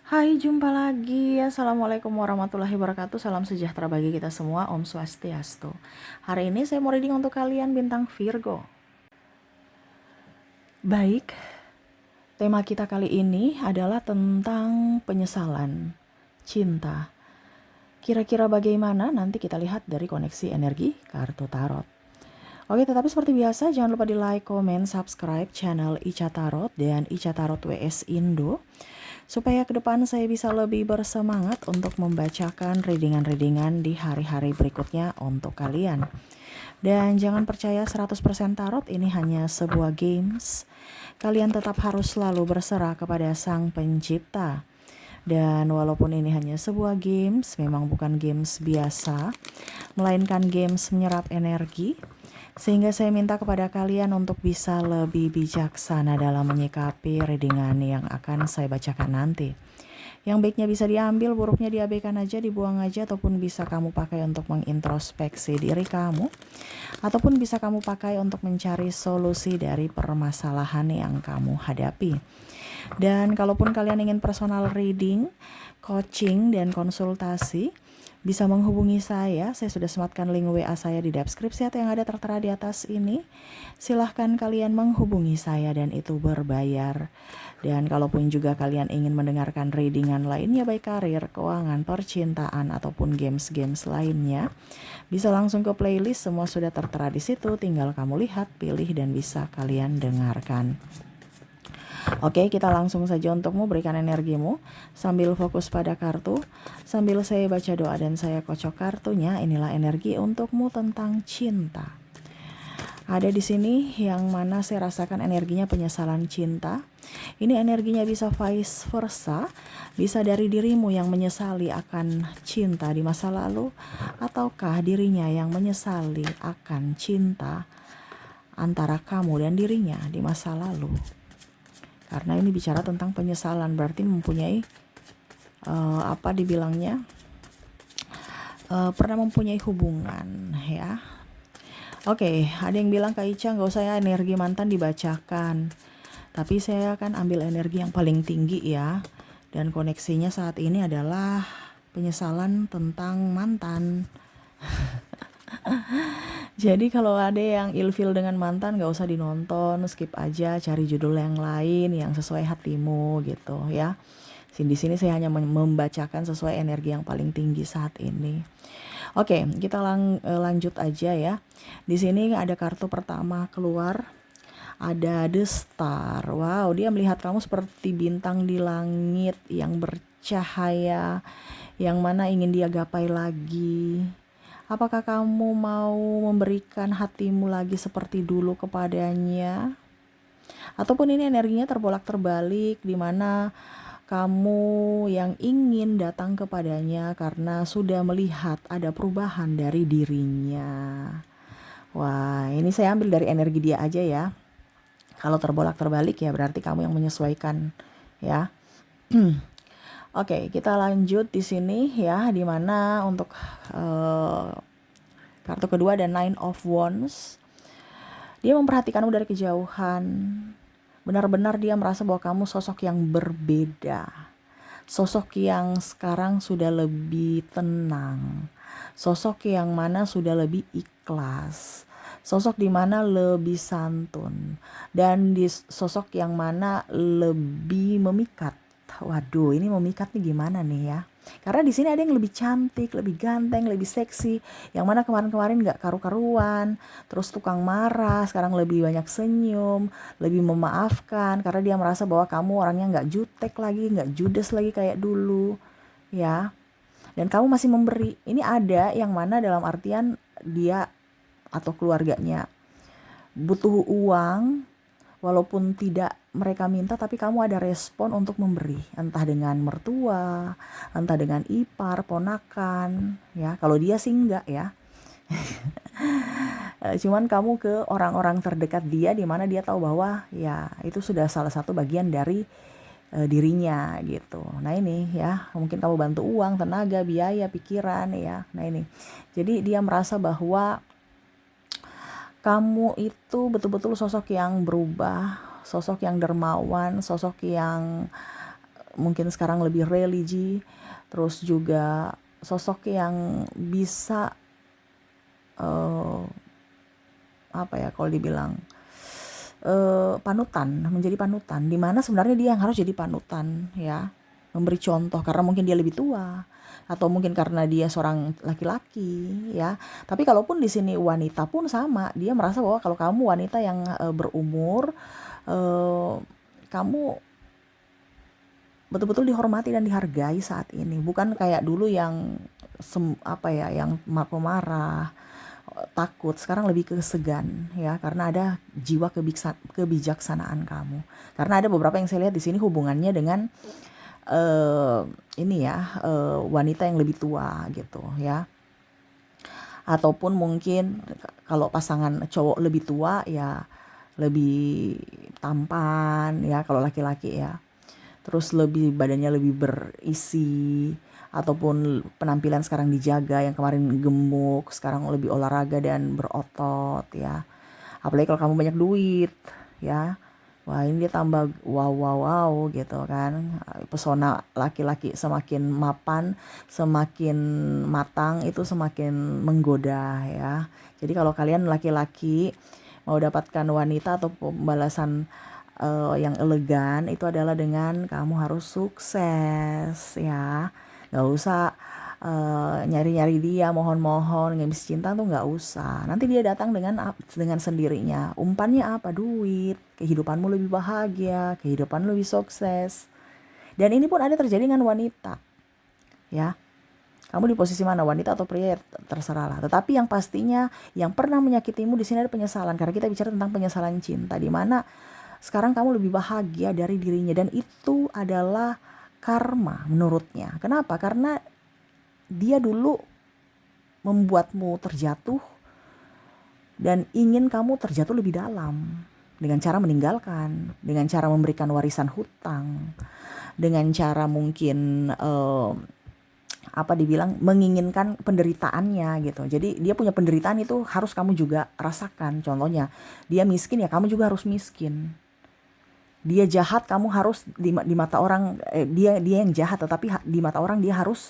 Hai, jumpa lagi. Assalamualaikum warahmatullahi wabarakatuh. Salam sejahtera bagi kita semua. Om Swastiastu. Hari ini saya mau reading untuk kalian bintang Virgo. Baik, tema kita kali ini adalah tentang penyesalan, cinta. Kira-kira bagaimana? Nanti kita lihat dari koneksi energi kartu tarot. Oke, tetapi seperti biasa jangan lupa di like, comment, subscribe channel Ica Tarot dan Ica Tarot WS Indo. Supaya ke depan saya bisa lebih bersemangat untuk membacakan readingan-readingan di hari-hari berikutnya untuk kalian. Dan jangan percaya 100% tarot ini hanya sebuah games. Kalian tetap harus selalu berserah kepada Sang Pencipta. Dan walaupun ini hanya sebuah games, memang bukan games biasa, melainkan games menyerap energi. Sehingga saya minta kepada kalian untuk bisa lebih bijaksana dalam menyikapi readingan yang akan saya bacakan nanti. Yang baiknya bisa diambil, buruknya diabaikan aja, dibuang aja, ataupun bisa kamu pakai untuk mengintrospeksi diri kamu, ataupun bisa kamu pakai untuk mencari solusi dari permasalahan yang kamu hadapi. Dan kalaupun kalian ingin personal reading, coaching, dan konsultasi, bisa menghubungi saya sudah sematkan link WA saya di deskripsi atau yang ada tertera di atas ini. Silahkan kalian menghubungi saya dan itu berbayar. Dan kalaupun juga kalian ingin mendengarkan readingan lainnya baik karir, keuangan, percintaan, ataupun games-games lainnya, bisa langsung ke playlist, semua sudah tertera di situ, tinggal kamu lihat, pilih, dan bisa kalian dengarkan. Oke, kita langsung saja untukmu, berikan energimu sambil fokus pada kartu. Sambil saya baca doa dan saya kocok kartunya, inilah energi untukmu tentang cinta. Ada di sini yang mana saya rasakan energinya penyesalan cinta. Ini energinya bisa vice versa, bisa dari dirimu yang menyesali akan cinta di masa lalu, ataukah dirinya yang menyesali akan cinta antara kamu dan dirinya di masa lalu. Karena ini bicara tentang penyesalan, berarti mempunyai pernah mempunyai hubungan ya. Oke, ada yang bilang Kak Ica gak usah ya energi mantan dibacakan, tapi saya akan ambil energi yang paling tinggi ya. Dan koneksinya saat ini adalah penyesalan tentang mantan. Jadi kalau ada yang ilfil dengan mantan gak usah dinonton, skip aja, cari judul yang lain yang sesuai hatimu gitu ya. Di sini saya hanya membacakan sesuai energi yang paling tinggi saat ini. Oke, kita lanjut aja ya. Di sini ada kartu pertama keluar, ada The Star. Wow, dia melihat kamu seperti bintang di langit yang bercahaya, yang mana ingin dia gapai lagi. Apakah kamu mau memberikan hatimu lagi seperti dulu kepadanya? Ataupun ini energinya terbolak-terbalik, di mana kamu yang ingin datang kepadanya karena sudah melihat ada perubahan dari dirinya. Wah, ini saya ambil dari energi dia aja ya. Kalau terbolak-terbalik ya berarti kamu yang menyesuaikan ya. Oke, kita lanjut di sini ya, di mana untuk kartu kedua ada Nine of Wands. Dia memperhatikanmu dari kejauhan. Benar-benar dia merasa bahwa kamu sosok yang berbeda. Sosok yang sekarang sudah lebih tenang. Sosok yang mana sudah lebih ikhlas. Sosok di mana lebih santun. Dan di sosok yang mana lebih memikat. Waduh, ini memikat nih gimana nih ya? Karena di sini ada yang lebih cantik, lebih ganteng, lebih seksi. Yang mana kemarin-kemarin gak karu-karuan, terus tukang marah, sekarang lebih banyak senyum, lebih memaafkan. Karena dia merasa bahwa kamu orangnya gak jutek lagi, gak judes lagi kayak dulu. Ya, dan kamu masih memberi. Ini ada yang mana dalam artian dia atau keluarganya butuh uang, walaupun tidak mereka minta, tapi kamu ada respon untuk memberi, entah dengan mertua, entah dengan ipar, ponakan, ya. Kalau dia sih enggak ya. Cuman kamu ke orang-orang terdekat dia, di mana dia tahu bahwa ya itu sudah salah satu bagian dari dirinya gitu. Nah ini ya, mungkin kamu bantu uang, tenaga, biaya, pikiran ya. Nah ini, jadi dia merasa bahwa kamu itu betul-betul sosok yang berubah, sosok yang dermawan, sosok yang mungkin sekarang lebih religi, terus juga sosok yang bisa eh, apa ya kalau dibilang panutan, menjadi panutan, di mana sebenarnya dia yang harus jadi panutan ya, memberi contoh karena mungkin dia lebih tua atau mungkin karena dia seorang laki-laki ya. Tapi kalaupun di sini wanita pun sama, dia merasa bahwa kalau kamu wanita yang berumur, eh, kamu betul-betul dihormati dan dihargai saat ini, bukan kayak dulu yang yang pemarah, takut. Sekarang lebih ke segan ya, karena ada jiwa kebijaksanaan kamu. Karena ada beberapa yang saya lihat di sini hubungannya dengan eh wanita yang lebih tua gitu ya. Ataupun mungkin kalau pasangan cowok lebih tua ya lebih tampan ya kalau laki-laki ya. Terus badannya lebih berisi, ataupun penampilan sekarang dijaga, yang kemarin gemuk sekarang lebih olahraga dan berotot ya. Apalagi kalau kamu banyak duit ya, wah ini dia tambah wow wow wow gitu kan. Pesona laki-laki semakin mapan, semakin matang, itu semakin menggoda ya. Jadi kalau kalian laki-laki mau dapatkan wanita atau pembalasan yang elegan, itu adalah dengan kamu harus sukses ya. Gak usah nyari-nyari dia, mohon-mohon, ngemis cinta tuh gak usah. Nanti dia datang dengan sendirinya. Umpannya apa? Duit. Kehidupanmu lebih bahagia, kehidupan lebih sukses. Dan ini pun ada terjadi dengan wanita ya. Kamu di posisi mana, wanita atau pria, terserah lah. Tetapi yang pastinya yang pernah menyakitimu di sini ada penyesalan, karena kita bicara tentang penyesalan cinta, di mana sekarang kamu lebih bahagia dari dirinya, dan itu adalah karma menurutnya. Kenapa? Karena dia dulu membuatmu terjatuh dan ingin kamu terjatuh lebih dalam dengan cara meninggalkan, dengan cara memberikan warisan hutang, dengan cara mungkin menginginkan penderitaannya gitu. Jadi dia punya penderitaan itu harus kamu juga rasakan. Contohnya dia miskin ya kamu juga harus miskin. Dia jahat, kamu harus di mata orang dia yang jahat, tetapi di mata orang dia harus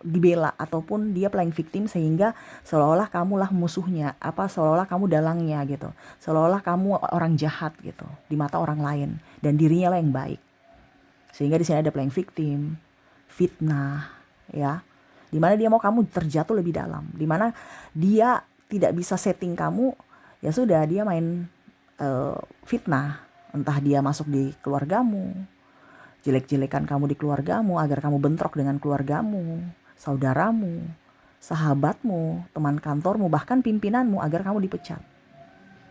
dibela, ataupun dia playing victim sehingga seolah-olah kamulah musuhnya, seolah-olah kamu dalangnya gitu, seolah-olah kamu orang jahat gitu di mata orang lain, dan dirinya lah yang baik. Sehingga di sini ada playing victim, fitnah ya, dimana dia mau kamu terjatuh lebih dalam, dimana dia tidak bisa setting kamu, ya sudah dia main fitnah. Entah dia masuk di keluargamu, jelek-jelekan kamu di keluargamu agar kamu bentrok dengan keluargamu, saudaramu, sahabatmu, teman kantormu, bahkan pimpinanmu agar kamu dipecat.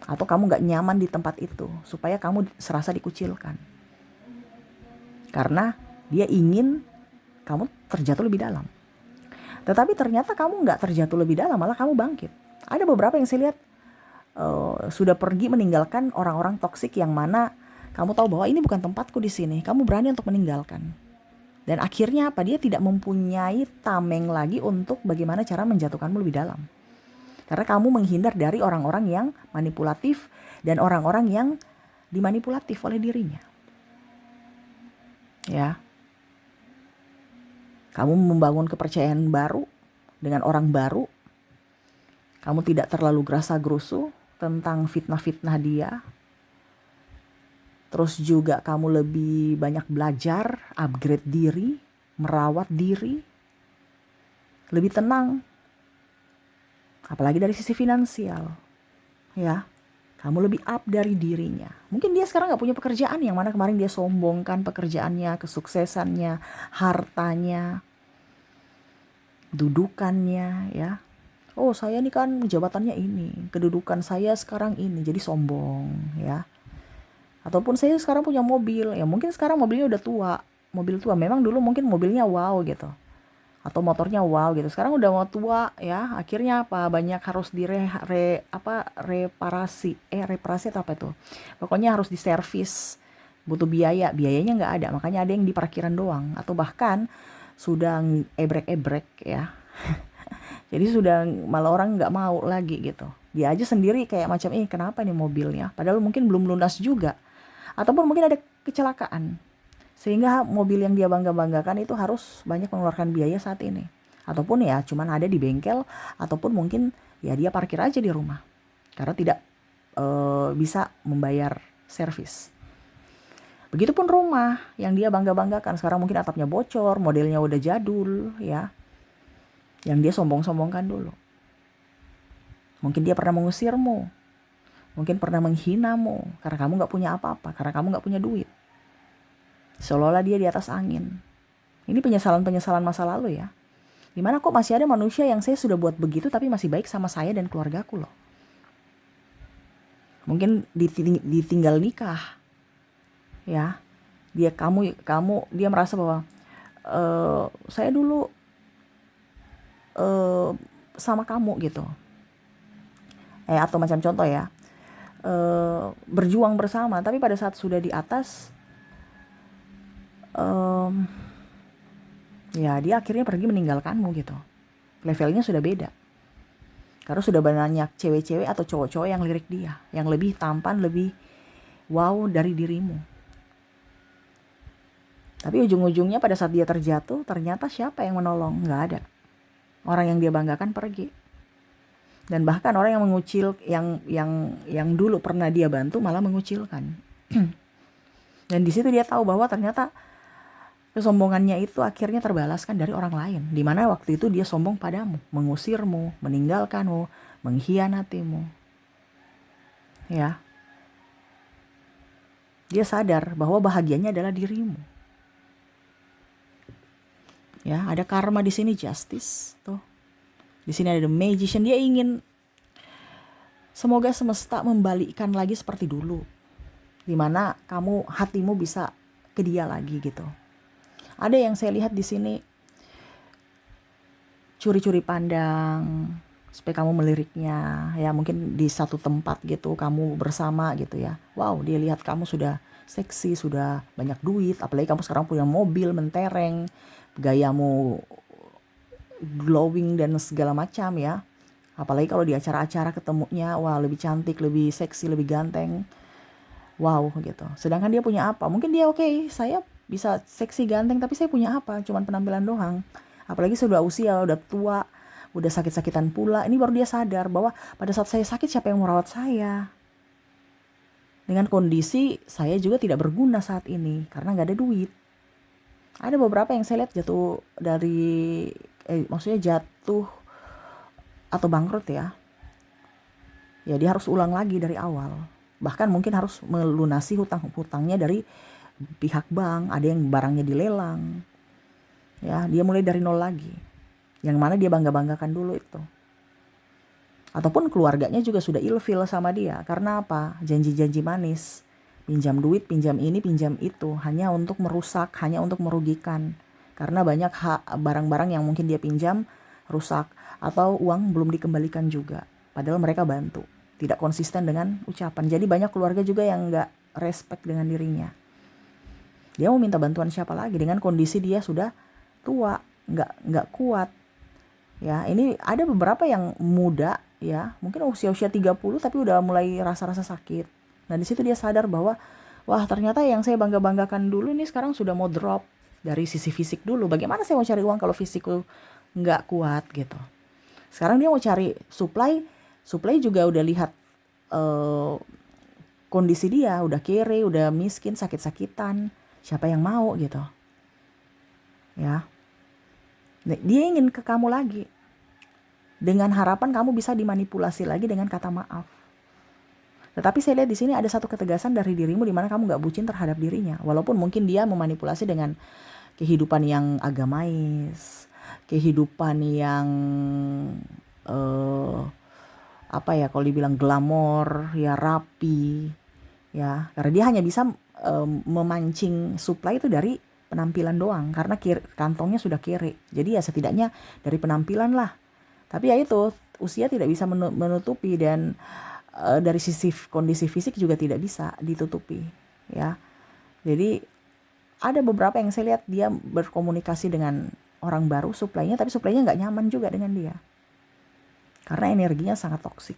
Atau kamu gak nyaman di tempat itu supaya kamu serasa dikucilkan. Karena dia ingin kamu terjatuh lebih dalam. Tetapi ternyata kamu gak terjatuh lebih dalam, malah kamu bangkit. Ada beberapa yang saya lihat sudah pergi meninggalkan orang-orang toksik yang mana kamu tahu bahwa ini bukan tempatku di sini. Kamu berani untuk meninggalkan. Dan akhirnya apa? Dia tidak mempunyai tameng lagi untuk bagaimana cara menjatuhkanmu lebih dalam. Karena kamu menghindar dari orang-orang yang manipulatif dan orang-orang yang dimanipulatif oleh dirinya. Ya. Kamu membangun kepercayaan baru dengan orang baru. Kamu tidak terlalu gerasa-gerusu tentang fitnah-fitnah dia. Terus juga kamu lebih banyak belajar, upgrade diri, merawat diri, lebih tenang. Apalagi dari sisi finansial, ya. Kamu lebih up dari dirinya. Mungkin dia sekarang gak punya pekerjaan, yang mana kemarin dia sombongkan pekerjaannya, kesuksesannya, hartanya, dudukannya, ya. Oh saya ini kan jabatannya ini, kedudukan saya sekarang ini, jadi sombong ya. Ataupun saya sekarang punya mobil, ya mungkin sekarang mobilnya udah tua, mobil tua. Memang dulu mungkin mobilnya wow gitu, atau motornya wow gitu. Sekarang udah mau tua ya, akhirnya apa? Banyak harus reparasi atau apa itu? Pokoknya harus diservis, butuh biayanya nggak ada, makanya ada yang di parkiran doang, atau bahkan sudah ebrek ya. Jadi sudah malah orang nggak mau lagi gitu. Dia aja sendiri kayak macam kenapa nih mobilnya? Padahal mungkin belum lunas juga. Ataupun mungkin ada kecelakaan. Sehingga mobil yang dia bangga-banggakan itu harus banyak mengeluarkan biaya saat ini. Ataupun ya cuman ada di bengkel, ataupun mungkin ya dia parkir aja di rumah. Karena tidak bisa membayar servis. Begitupun rumah yang dia bangga-banggakan. Sekarang mungkin atapnya bocor, modelnya udah jadul ya. Yang dia sombong-sombongkan dulu. Mungkin dia pernah mengusirmu. Mungkin pernah menghinamu karena kamu gak punya apa-apa, karena kamu gak punya duit. Seolah-olah dia di atas angin. Ini penyesalan-penyesalan masa lalu ya. Dimana kok masih ada manusia yang saya sudah buat begitu tapi masih baik sama saya dan keluargaku loh. Mungkin ditinggal nikah. Ya. Dia merasa bahwa saya dulu sama kamu gitu. Atau macam contoh ya. Berjuang bersama tapi pada saat sudah di atas ya dia akhirnya pergi meninggalkanmu gitu. Levelnya sudah beda. Karena sudah banyak cewek-cewek atau cowok-cowok yang lirik dia, yang lebih tampan, lebih wow dari dirimu. Tapi ujung-ujungnya pada saat dia terjatuh, ternyata siapa yang menolong? Nggak ada. Orang yang dia banggakan pergi. Dan bahkan orang yang mengucil, yang dulu pernah dia bantu malah mengucilkan. Dan di situ dia tahu bahwa ternyata kesombongannya itu akhirnya terbalaskan dari orang lain. Di mana waktu itu dia sombong padamu, mengusirmu, meninggalkanmu, mengkhianatimu. Ya. Dia sadar bahwa bahagianya adalah dirimu. Ya, ada karma di sini, justice tuh. Di sini ada the magician, dia ingin semoga semesta membalikkan lagi seperti dulu. Di mana hatimu bisa ke dia lagi gitu. Ada yang saya lihat di sini curi-curi pandang supaya kamu meliriknya ya, mungkin di satu tempat gitu kamu bersama gitu ya. Wow, dia lihat kamu sudah seksi, sudah banyak duit, apalagi kamu sekarang punya mobil mentereng, gayamu glowing dan segala macam ya. Apalagi kalau di acara-acara ketemunya, wah lebih cantik, lebih seksi, lebih ganteng. Wow gitu. Sedangkan dia punya apa? Mungkin dia oke, saya bisa seksi ganteng tapi saya punya apa? Cuman penampilan doang. Apalagi sudah usia, udah tua, udah sakit-sakitan pula. Ini baru dia sadar bahwa pada saat saya sakit siapa yang merawat saya? Dengan kondisi saya juga tidak berguna saat ini karena gak ada duit. Ada beberapa yang saya lihat jatuh dari maksudnya jatuh atau bangkrut ya. Ya dia harus ulang lagi dari awal. Bahkan mungkin harus melunasi hutang-hutangnya dari pihak bank, ada yang barangnya dilelang. Ya, dia mulai dari nol lagi. Yang mana dia bangga-banggakan dulu itu. Ataupun keluarganya juga sudah ilfil sama dia. Karena apa? Janji-janji manis. Pinjam duit, pinjam ini, pinjam itu. Hanya untuk merusak, hanya untuk merugikan. Karena banyak barang-barang yang mungkin dia pinjam rusak. Atau uang belum dikembalikan juga. Padahal mereka bantu. Tidak konsisten dengan ucapan. Jadi banyak keluarga juga yang gak respect dengan dirinya. Dia mau minta bantuan siapa lagi dengan kondisi dia sudah tua, nggak kuat. Ya, ini ada beberapa yang muda ya, mungkin usia-usia 30 tapi udah mulai rasa-rasa sakit. Nah, di situ dia sadar bahwa wah, ternyata yang saya bangga-banggakan dulu ini sekarang sudah mau drop dari sisi fisik dulu. Bagaimana saya mau cari uang kalau fisikku nggak kuat gitu. Sekarang dia mau cari supply juga udah lihat kondisi dia, udah kere, udah miskin, sakit-sakitan. Siapa yang mau gitu. Ya. Dia ingin ke kamu lagi. Dengan harapan kamu bisa dimanipulasi lagi dengan kata maaf. Tetapi saya lihat di sini ada satu ketegasan dari dirimu di mana kamu gak bucin terhadap dirinya. Walaupun mungkin dia memanipulasi dengan kehidupan yang agamais, kehidupan yang kalau dibilang glamor, ya rapi, ya. Karena dia hanya bisa memancing supply itu dari penampilan doang karena kantongnya sudah kere. Jadi ya setidaknya dari penampilan lah. Tapi ya itu usia tidak bisa menutupi dan dari sisi kondisi fisik juga tidak bisa ditutupi ya. Jadi ada beberapa yang saya lihat dia berkomunikasi dengan orang baru supply-nya tapi supply-nya nggak nyaman juga dengan dia. Karena energinya sangat toksik.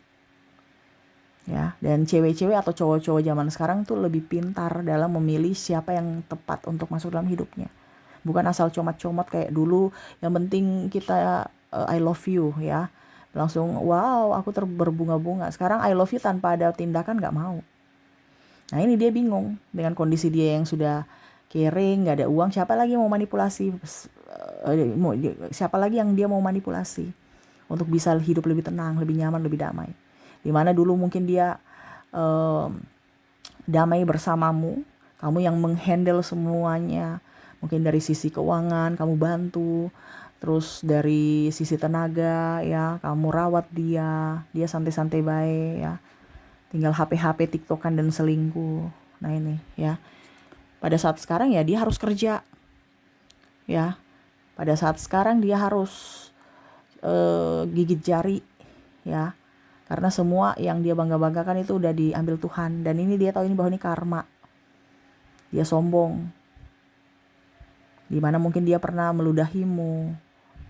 Ya, dan cewek-cewek atau cowok-cowok zaman sekarang tuh lebih pintar dalam memilih siapa yang tepat untuk masuk dalam hidupnya. Bukan asal comot-comot kayak dulu, yang penting kita I love you ya. Langsung wow, aku berbunga-bunga. Sekarang I love you tanpa ada tindakan nggak mau. Nah ini dia bingung dengan kondisi dia yang sudah kering, nggak ada uang, siapa lagi yang mau manipulasi? Siapa lagi yang dia mau manipulasi untuk bisa hidup lebih tenang, lebih nyaman, lebih damai. Dimana dulu mungkin dia damai bersamamu, kamu yang menghandle semuanya, mungkin dari sisi keuangan kamu bantu, terus dari sisi tenaga ya kamu rawat dia santai-santai baik ya, tinggal HP-HP tiktokan dan selingkuh. Nah ini ya, pada saat sekarang ya dia harus kerja ya, pada saat sekarang dia harus gigit jari ya, karena semua yang dia bangga-banggakan itu udah diambil Tuhan. Dan ini dia tahu ini bahwa ini karma. Dia sombong, dimana mungkin dia pernah meludahimu,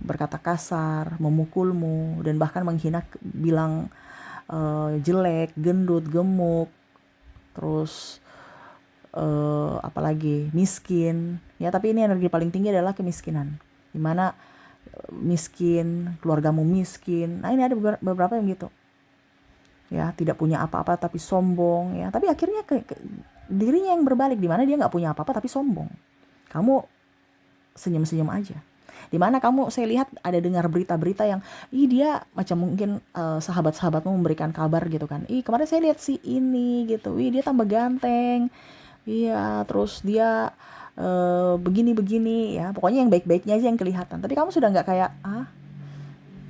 berkata kasar, memukulmu, dan bahkan menghina, bilang jelek, gendut, gemuk, terus apalagi miskin ya. Tapi ini energi paling tinggi adalah kemiskinan, dimana miskin, keluargamu miskin. Nah ini ada beberapa yang gitu ya, tidak punya apa-apa tapi sombong ya. Tapi akhirnya dirinya yang berbalik, dimana dia nggak punya apa-apa tapi sombong. Kamu senyum-senyum aja, dimana kamu, saya lihat ada dengar berita-berita yang dia macam mungkin sahabat-sahabatmu memberikan kabar gitu kan, kemarin saya lihat si ini gitu, dia tambah ganteng, iya, terus dia begini-begini ya, pokoknya yang baik-baiknya aja yang kelihatan. Tapi kamu sudah nggak kayak,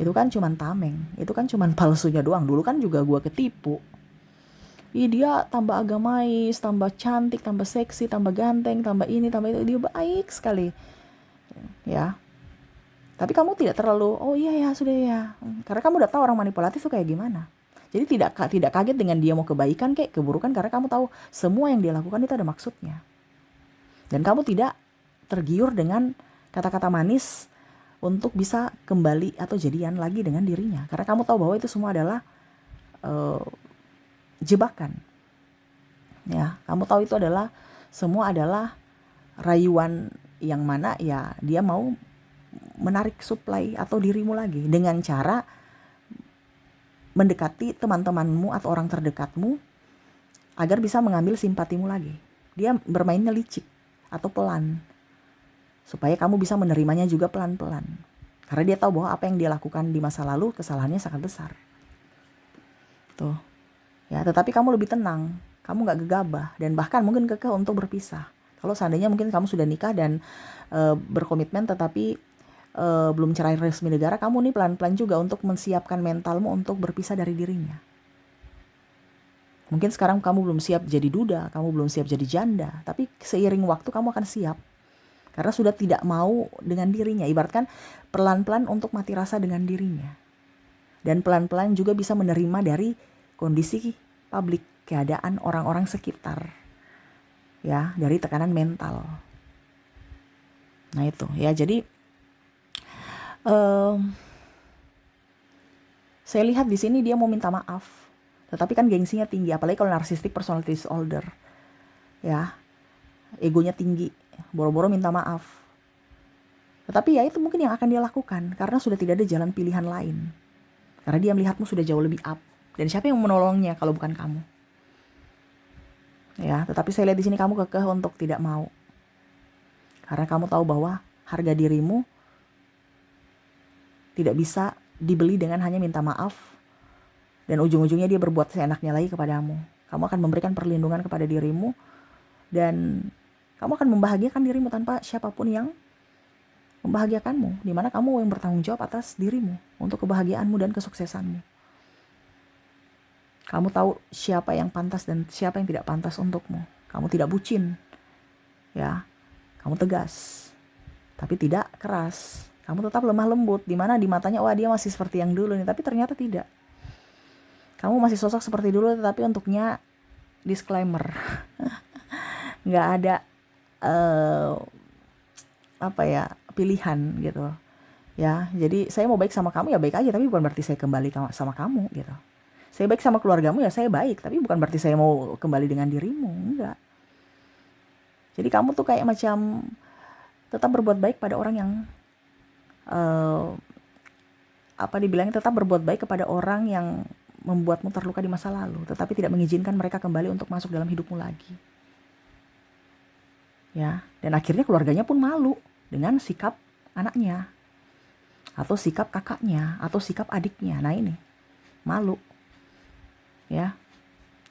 itu kan cuman tameng, itu kan cuman palsunya doang. Dulu kan juga gue ketipu. Dia tambah agamais, tambah cantik, tambah seksi, tambah ganteng, tambah ini, tambah itu, dia baik sekali ya. Tapi kamu tidak terlalu, oh iya ya sudah ya, karena kamu udah tahu orang manipulatif tuh kayak gimana. Jadi tidak kaget dengan dia mau kebaikan kayak keburukan, karena kamu tahu semua yang dia lakukan itu ada maksudnya. Dan kamu tidak tergiur dengan kata-kata manis untuk bisa kembali atau jadian lagi dengan dirinya, karena kamu tahu bahwa itu semua adalah jebakan ya. Kamu tahu itu adalah semua adalah rayuan yang mana ya dia mau menarik supply atau dirimu lagi dengan cara mendekati teman-temanmu atau orang terdekatmu agar bisa mengambil simpatimu lagi. Dia bermainnya licik atau pelan supaya kamu bisa menerimanya juga pelan-pelan, karena dia tahu bahwa apa yang dia lakukan di masa lalu kesalahannya sangat besar tuh ya. Tetapi kamu lebih tenang, kamu gak gegabah, dan bahkan mungkin kekeh untuk berpisah. Kalau seandainya mungkin kamu sudah nikah dan berkomitmen tetapi belum cerai resmi negara, kamu nih pelan-pelan juga untuk mensiapkan mentalmu untuk berpisah dari dirinya. Mungkin sekarang kamu belum siap jadi duda, kamu belum siap jadi janda, tapi seiring waktu kamu akan siap, karena sudah tidak mau dengan dirinya. Ibaratkan pelan-pelan untuk mati rasa dengan dirinya, dan pelan-pelan juga bisa menerima dari kondisi publik, keadaan orang-orang sekitar ya, dari tekanan mental. Nah itu ya, jadi saya lihat di sini dia mau minta maaf, tetapi kan gengsinya tinggi, apalagi kalau narcissistic personality disorder ya, egonya tinggi, boro-boro minta maaf. Tetapi ya itu mungkin yang akan dia lakukan karena sudah tidak ada jalan pilihan lain, karena dia melihatmu sudah jauh lebih up, dan siapa yang menolongnya kalau bukan kamu ya. Tetapi saya lihat di sini kamu kekeh untuk tidak mau, karena kamu tahu bahwa harga dirimu tidak bisa dibeli dengan hanya minta maaf, dan ujung-ujungnya dia berbuat seenaknya lagi kepadamu. Kamu akan memberikan perlindungan kepada dirimu, dan kamu akan membahagiakan dirimu tanpa siapapun yang membahagiakanmu, dimana kamu yang bertanggung jawab atas dirimu untuk kebahagiaanmu dan kesuksesanmu. Kamu tahu siapa yang pantas dan siapa yang tidak pantas untukmu. Kamu tidak bucin ya, kamu tegas tapi tidak keras. Kamu tetap lemah lembut, dimana di matanya wah dia masih seperti yang dulu nih, tapi ternyata tidak. Kamu masih sosok seperti dulu, tetapi untuknya disclaimer nggak ada pilihan gitu ya. Jadi saya mau baik sama kamu ya baik aja, tapi bukan berarti saya kembali sama kamu gitu. Saya baik sama keluargamu ya saya baik, tapi bukan berarti saya mau kembali dengan dirimu, enggak. Jadi kamu tuh kayak macam tetap berbuat baik pada orang yang uh, dibilangnya tetap berbuat baik kepada orang yang membuatmu terluka di masa lalu, tetapi tidak mengizinkan mereka kembali untuk masuk dalam hidupmu lagi. Ya, dan akhirnya keluarganya pun malu dengan sikap anaknya atau sikap kakaknya atau sikap adiknya. Nah, ini malu ya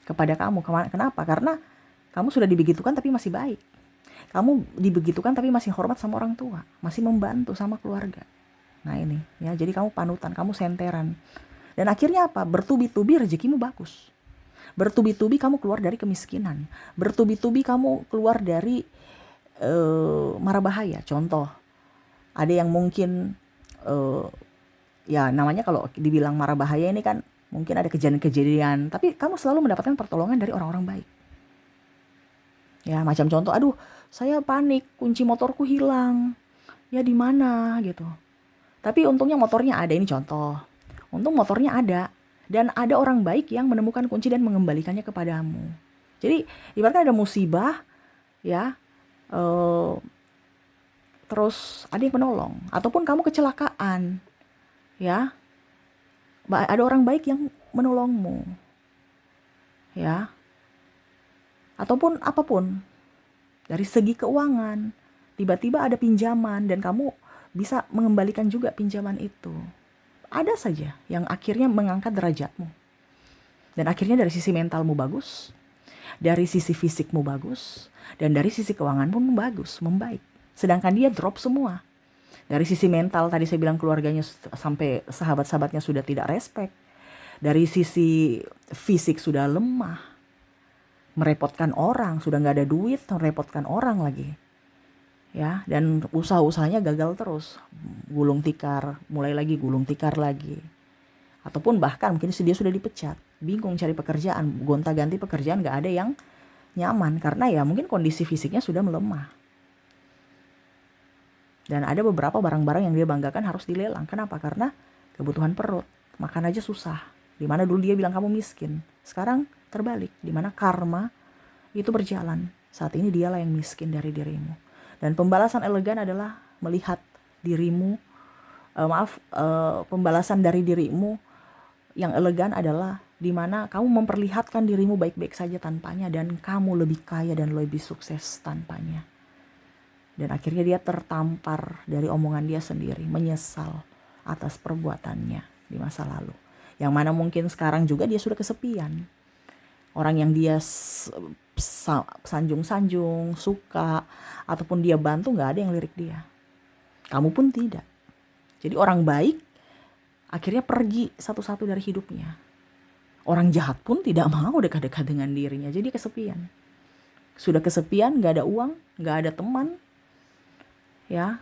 kepada kamu. Kenapa? Karena kamu sudah dibegitukan tapi masih baik. Kamu dibegitukan tapi masih hormat sama orang tua, masih membantu sama keluarga. Nah, ini ya, jadi kamu panutan, kamu senteran. Dan akhirnya apa? Bertubi-tubi rezekimu bagus. Bertubi-tubi kamu keluar dari kemiskinan. Bertubi-tubi kamu keluar dari mara bahaya. Contoh, ada yang mungkin ya namanya kalau dibilang mara bahaya ini kan mungkin ada kejadian-kejadian, tapi kamu selalu mendapatkan pertolongan dari orang-orang baik. Ya, macam contoh, aduh, saya panik, kunci motorku hilang. Ya di mana gitu. Tapi untungnya motornya ada, ini contoh. Untung motornya ada dan ada orang baik yang menemukan kunci dan mengembalikannya kepadamu. Jadi ibaratnya ada musibah ya, terus ada yang menolong, ataupun kamu kecelakaan ya, ada orang baik yang menolongmu ya, ataupun apapun dari segi keuangan, tiba-tiba ada pinjaman dan kamu bisa mengembalikan juga pinjaman itu. Ada saja yang akhirnya mengangkat derajatmu, dan akhirnya dari sisi mentalmu bagus, dari sisi fisikmu bagus, dan dari sisi keuangan pun bagus, membaik. Sedangkan dia drop semua. Dari sisi mental tadi saya bilang keluarganya sampai sahabat-sahabatnya sudah tidak respect. Dari sisi fisik sudah lemah, merepotkan orang, sudah nggak ada duit, merepotkan orang lagi. Ya, dan usaha-usahanya gagal terus. Gulung tikar, mulai lagi gulung tikar lagi. Ataupun bahkan mungkin dia sudah dipecat, bingung cari pekerjaan, gonta-ganti pekerjaan, nggak ada yang nyaman karena ya mungkin kondisi fisiknya sudah melemah. Dan ada beberapa barang-barang yang dia banggakan harus dilelang. Kenapa? Karena kebutuhan perut. Makan aja susah. Dimana dulu dia bilang kamu miskin. Sekarang terbalik. Dimana karma itu berjalan. Saat ini dialah yang miskin dari dirimu. Dan pembalasan elegan adalah melihat dirimu. Pembalasan dari dirimu yang elegan adalah dimana kamu memperlihatkan dirimu baik-baik saja tanpanya. Dan kamu lebih kaya dan lebih sukses tanpanya. Dan akhirnya dia tertampar dari omongan dia sendiri, menyesal atas perbuatannya di masa lalu. Yang mana mungkin sekarang juga dia sudah kesepian. Orang yang dia sanjung-sanjung, suka, ataupun dia bantu, gak ada yang lirik dia. Kamu pun tidak. Jadi orang baik akhirnya pergi satu-satu dari hidupnya. Orang jahat pun tidak mau dekat-dekat dengan dirinya, jadi kesepian. Sudah kesepian, gak ada uang, gak ada teman, ya,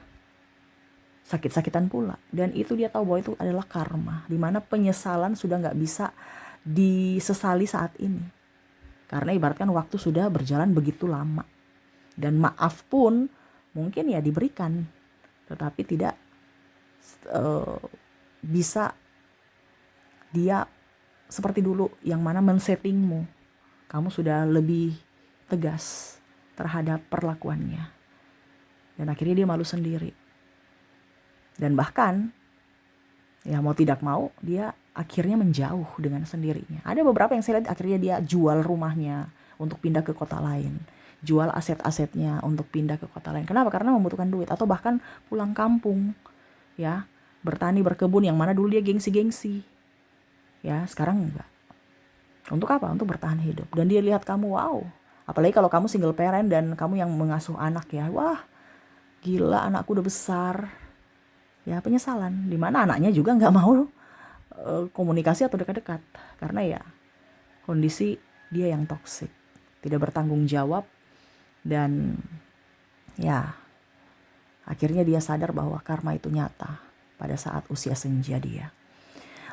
sakit-sakitan pula. Dan itu dia tahu bahwa itu adalah karma, dimana penyesalan sudah gak bisa disesali saat ini, karena ibaratkan waktu sudah berjalan begitu lama. Dan maaf pun mungkin ya diberikan, tetapi tidak bisa dia seperti dulu, yang mana men-settingmu, kamu sudah lebih tegas terhadap perlakuannya. Dan akhirnya dia malu sendiri. Dan bahkan, ya mau tidak mau, dia akhirnya menjauh dengan sendirinya. Ada beberapa yang saya lihat akhirnya dia jual rumahnya untuk pindah ke kota lain. Jual aset-asetnya untuk pindah ke kota lain. Kenapa? Karena membutuhkan duit. Atau bahkan pulang kampung. Ya, bertani, berkebun, yang mana dulu dia gengsi-gengsi. Ya, sekarang enggak. Untuk apa? Untuk bertahan hidup. Dan dia lihat kamu, wow. Apalagi kalau kamu single parent dan kamu yang mengasuh anak ya. Wah, gila, anakku udah besar. Ya, penyesalan. Dimana anaknya juga gak mau komunikasi atau dekat-dekat. Karena ya kondisi dia yang toksik, tidak bertanggung jawab. Dan ya akhirnya dia sadar bahwa karma itu nyata pada saat usia senja dia.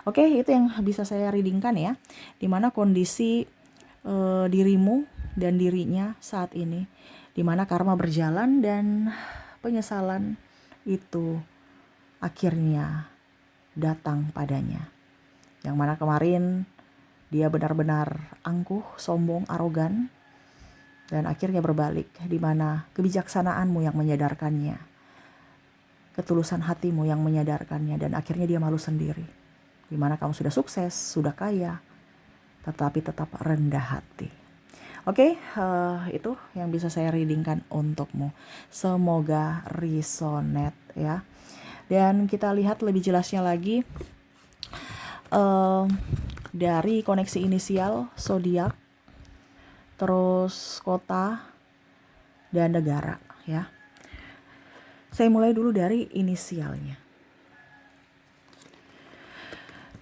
Oke, itu yang bisa saya readingkan ya. Dimana kondisi dirimu dan dirinya saat ini, dimana karma berjalan dan penyesalan itu akhirnya datang padanya. Yang mana kemarin Dia benar-benar angkuh, sombong, arogan, dan akhirnya berbalik, di mana kebijaksanaanmu yang menyadarkannya, ketulusan hatimu yang menyadarkannya, dan akhirnya dia malu sendiri. Di mana kamu sudah sukses, sudah kaya, tetapi tetap rendah hati. Oke, itu yang bisa saya readingkan untukmu. Semoga resonate ya. Dan kita lihat lebih jelasnya lagi dari koneksi inisial, zodiak, terus kota, dan negara ya. Saya mulai dulu dari inisialnya.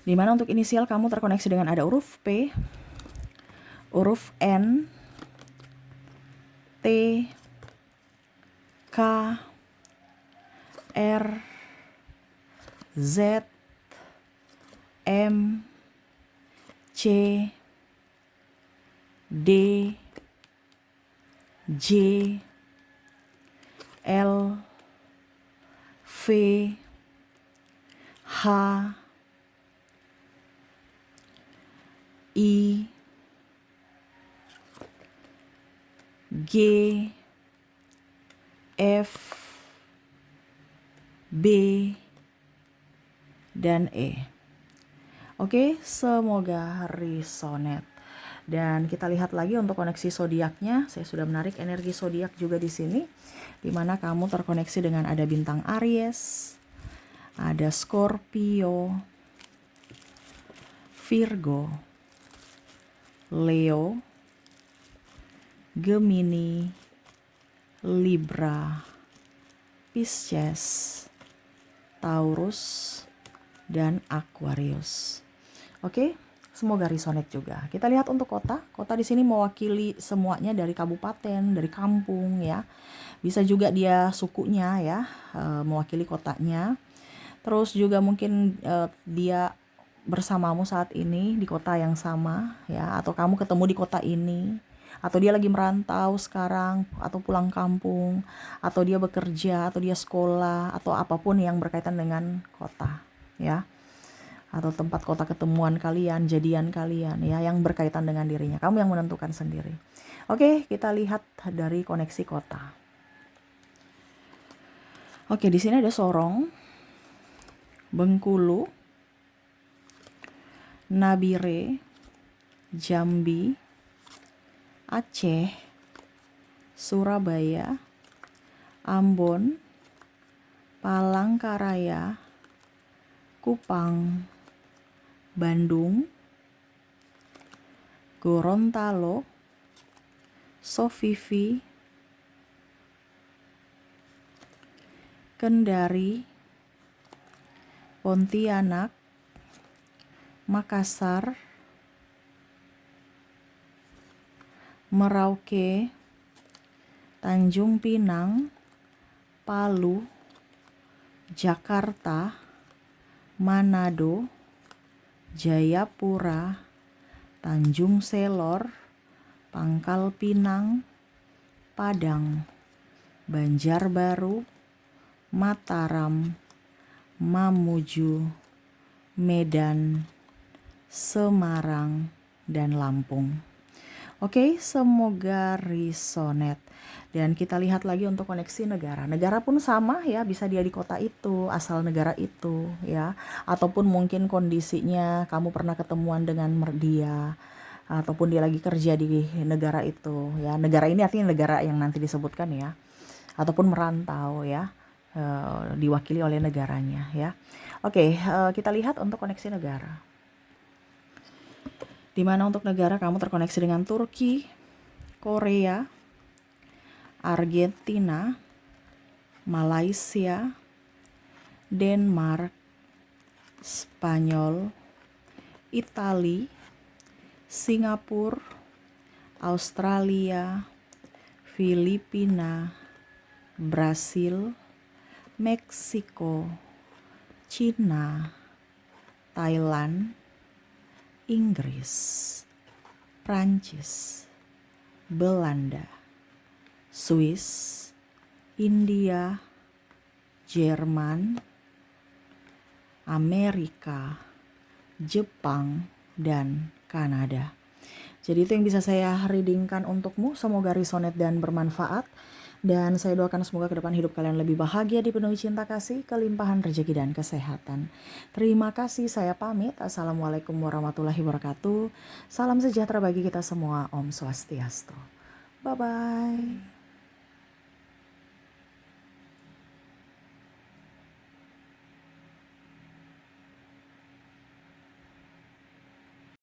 Dimana untuk inisial kamu terkoneksi dengan ada huruf P, huruf N, T, K, R, Z, M, C, D, J, L, V, H, I, G, F, B, dan E. Oke, semoga resonate. Dan kita lihat lagi untuk koneksi zodiaknya. Saya sudah menarik energi zodiak juga di sini, di mana kamu terkoneksi dengan ada bintang Aries, ada Scorpio, Virgo, Leo, Gemini, Libra, Pisces, Taurus, dan Aquarius. Oke, semoga resonate juga. Kita lihat untuk kota. Kota di sini mewakili semuanya dari kabupaten, dari kampung ya. Bisa juga dia sukunya ya, mewakili kotanya. Terus juga mungkin dia bersamamu saat ini di kota yang sama ya, atau kamu ketemu di kota ini, atau dia lagi merantau sekarang, atau pulang kampung, atau dia bekerja, atau dia sekolah, atau apapun yang berkaitan dengan kota ya, atau tempat kota ketemuan kalian, jadian kalian ya, yang berkaitan dengan dirinya. Kamu yang menentukan sendiri. Oke, kita lihat dari koneksi kota. Oke, di sini ada Sorong, Bengkulu, Nabire, Jambi, Aceh, Surabaya, Ambon, Palangkaraya, Kupang, Bandung, Gorontalo, Sofifi, Kendari, Pontianak, Makassar, Merauke, Tanjung Pinang, Palu, Jakarta, Manado, Jayapura, Tanjung Selor, Pangkal Pinang, Padang, Banjarbaru, Mataram, Mamuju, Medan, Semarang, dan Lampung. Oke, semoga resonate. Dan kita lihat lagi untuk koneksi negara. Negara pun sama ya, bisa dia di kota itu, asal negara itu ya. Ataupun mungkin kondisinya kamu pernah ketemuan dengan dia, ataupun dia lagi kerja di negara itu ya. Negara ini artinya negara yang nanti disebutkan ya. Ataupun merantau ya, diwakili oleh negaranya ya. Oke, kita lihat untuk koneksi negara. Di mana untuk negara kamu terkoneksi dengan Turki, Korea, Argentina, Malaysia, Denmark, Spanyol, Italia, Singapura, Australia, Filipina, Brasil, Meksiko, Cina, Thailand, Inggris, Prancis, Belanda, Swiss, India, Jerman, Amerika, Jepang, dan Kanada. Jadi itu yang bisa saya readingkan untukmu. Semoga resonate dan bermanfaat. Dan saya doakan semoga ke depan hidup kalian lebih bahagia, dipenuhi cinta kasih, kelimpahan rezeki dan kesehatan. Terima kasih, saya pamit. Assalamualaikum warahmatullahi wabarakatuh. Salam sejahtera bagi kita semua. Om Swastiastu. Bye-bye.